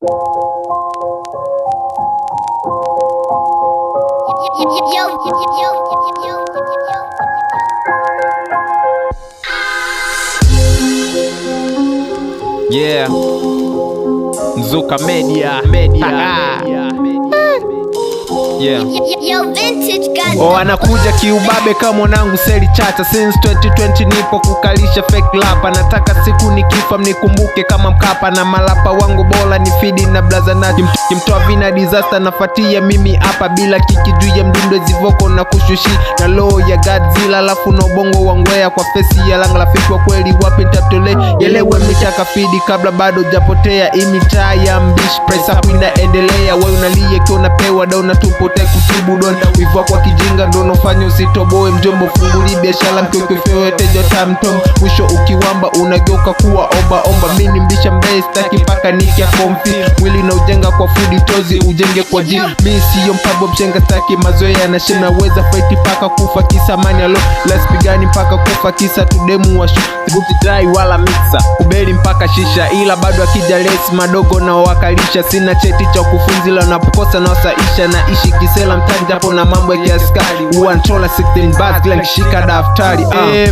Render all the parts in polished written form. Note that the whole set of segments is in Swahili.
Yeah, Nzuka Media. Yeah. Oh, anakuja kiubabe kama mwanangu Seli Chacha. Since 2020 nipo kukalisha fake lapa. Nataka siku nikifa mnikumbuke kama Mkapa. Na malapa wangu bora ni Fidi na Blaza Nati. Kimtoa vina disaster nafatia mimi hapa. Bila kiki juu ya mdundo zivoko na kushushi. Na low ya Godzilla lafu na ubongo wangwea. Kwa fesi ya langa lafiki wa kweli wapi ntatole. Yelewe mitaka Fidi kabla bado japotea. Imitaa ya mbish press up inaendelea. Wewe unalie kio unapewa da unatupo kutibu don. Wivwa kwa kijinga ndo nofanya usitoboe mjombo. Funguli biashara mkiokifewe tejo tamtom. Mwisho ukiwamba unageuka kuwa omba. Mini mbisha mbee staki paka niki ya komfi. Mwili na ujenga kwa foodi tozi ujenge kwa jim. Mi siyo mpabo mshenga staki mazoea na shim. Naweza fighti paka kufa kisa mani alo. Let's pigani paka kufa kisa tudemu wa shu. Sibuti dry wala mixer kubeli mpaka shisha. Ila bado akija lesi madogo na wakalisha. Sina cheti cha kufunzila unapokosa na wasaisha. Na ishi kisela mtani japo na mambo ya kiaskari. Uanchola 16 bars kila kishika daftari.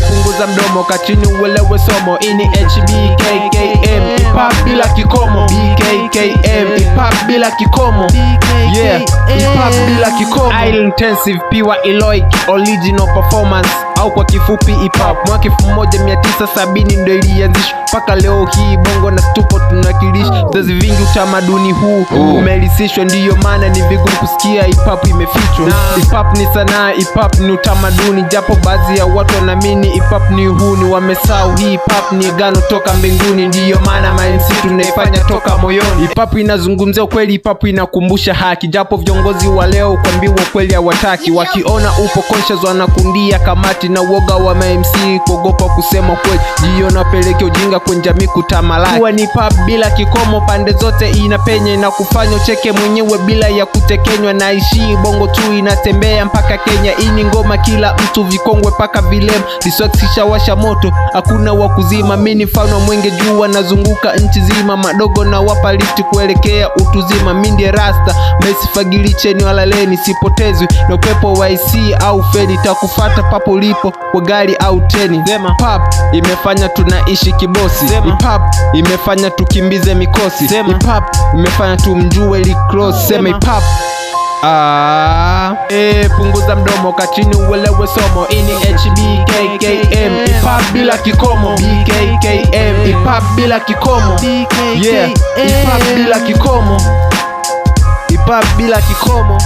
Punguza mdomo kachini uwelewe somo. Ini HBKKM Hip-hop bila kikomo. BKKM Hip-hop bila kikomo. Yeah, Hip-hop bila kikomo. Island intensive piwa Eloic original performance au kwa kifupi hip-hop. Mwaka 1970 ndo ilianzishwa. Paka leo hii bongo na stupo tunakilishi. Vizazi vingi utamaduni huu umelisishwa. Ndiyo maana ni vigumu kusikia hip-hop imefichwa. Hip-hop ni sanaa, hip-hop ni utamaduni. Japo baadhi ya watu wanaamini hip-hop ni uhuni. Wamesahau hip-hop ni agano toka mbinguni. Ndiyo maana mainsi tunaifanya toka moyoni. Hip-hop inazungumzia ukweli, hip-hop inakumbusha haki. Japo viongozi wa leo kuambiwa ukweli hawataki. Wakiona upo conscious wanakundia kamati. Na uoga wa MC kuogopa kusema kweli. Jiyo napeleke ujinga kwenye jamii kutamalaki. Kuwa ni hip-hop bila kikomo pande zote inapenya. Inakufanya ucheke mwenyewe bila ya kutekenywa. Na ishi bongo tu inatembea mpaka Kenya. Ini ngoma kila mtu vikongwe paka vilema. Diswaksisha washa moto hakuna wakuzima. Mini mfano mwenge jua nazunguka nchi zima. Madogo na wapa lifti kuelekea utuzima. Mindie rasta mesi fagili cheni wala leni. Sipotezwi na upepo wa IC au feni. Takufata papo lipo kwa gari au treni. Hip-hop imefanya tunaishi kibosi. Hip-hop imefanya tukimbize mikosi. Hip-hop imefanya tumjue Rick Ross. Sema hip-hop punguza mdomo kachini uwelewe somo. Ini HBKKM Hip-hop bila kikomo. BKKM Hip-hop bila kikomo. Yeah, Hip-hop bila kikomo. Hip-hop bila kikomo.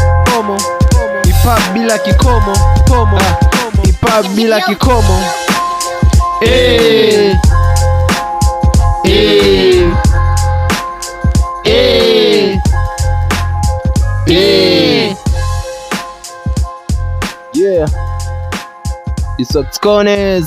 Hip-hop bila kikomo. Hip-hop bila kikomo. Yeah, it's Gonez.